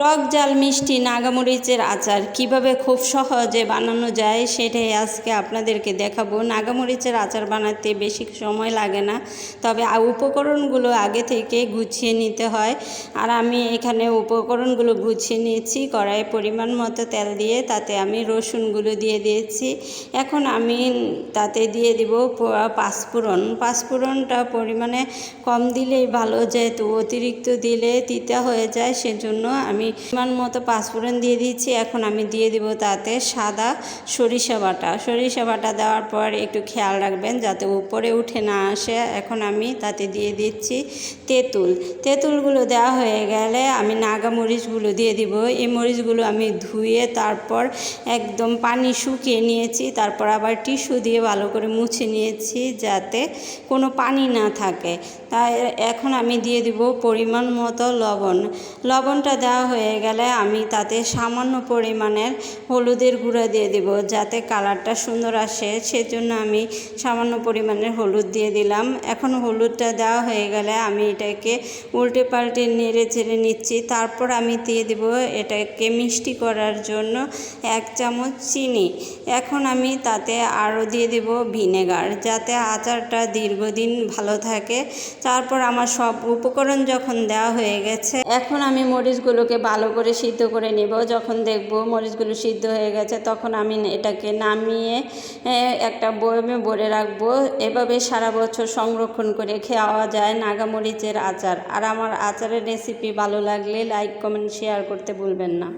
টক ঝাল মিষ্টি নাগামরিচের আচার কিভাবে খুব সহজে বানানো যায় সেটাই আজকে আপনাদেরকে দেখাবো। নাগামরিচের আচার বানাতে বেশি সময় লাগে না, তবে উপকরণগুলো আগে থেকে গুছিয়ে নিতে হয়। আর আমি এখানে উপকরণগুলো গুছিয়ে নিয়েছি। কড়াইয়ে পরিমাণ মতো তেল দিয়ে তাতে আমি রসুনগুলো দিয়ে দিয়েছি। এখন আমি তাতে দিয়ে দিব পাঁচফোড়ন। পাঁচফোড়নটা পরিমাণে কম দিলেই ভালো, যেহেতু অতিরিক্ত দিলে তিতা হয়ে যায়, সেজন্য আমি পরিমাণ মতো পাঁচফোড়ন দিয়ে দিচ্ছি। এখন আমি দিয়ে দিব তাতে সাদা সরিষা বাটা। সরিষা বাটা দেওয়ার পর একটু খেয়াল রাখবেন যাতে উপরে উঠে না আসে। এখন আমি তাতে দিয়ে দিচ্ছি তেঁতুল। তেঁতুলগুলো দেওয়া হয়ে গেলে আমি নাগা মরিচগুলো দিয়ে দিব। এই মরিচগুলো আমি ধুয়ে তারপর একদম পানি শুকিয়ে নিয়েছি, তারপর আবার টিস্যু দিয়ে ভালো করে মুছে নিয়েছি যাতে কোনো পানি না থাকে। তাই এখন আমি দিয়ে দিব পরিমাণ মতো লবণ। লবণটা দেওয়া হয়ে গেলে আমি তাতে সামান্য পরিমাণের হলুদের গুঁড়া দিয়ে দিব যাতে কালারটা সুন্দর আসে, সেজন্য আমি সামান্য পরিমাণের হলুদ দিয়ে দিলাম। এখন হলুদটা দেওয়া হয়ে গেলে আমি এটাকে উল্টে পাল্টে নেড়ে চেড়ে নিচ্ছি। তারপর আমি দিয়ে দিব এটাকে মিষ্টি করার জন্য 1 চামচ চিনি। এখন আমি তাতে আরও দিয়ে দেব ভিনেগার যাতে আচারটা দীর্ঘদিন ভালো থাকে। তারপর আমার সব উপকরণ যখন দেওয়া হয়ে গেছে, এখন আমি মরিচগুলোকে ভালো করে সিদ্ধ করে নেব। যখন দেখব মরিচগুলো সিদ্ধ হয়ে গেছে তখন আমি এটাকে নামিয়ে একটা বয়মে ভরে রাখবো। এভাবে সারা বছর সংরক্ষণ করে খাওয়া যায় নাগামরিচের আচার। আর আমার আচারের রেসিপি ভালো লাগলে লাইক, কমেন্ট, শেয়ার করতে ভুলবেন না।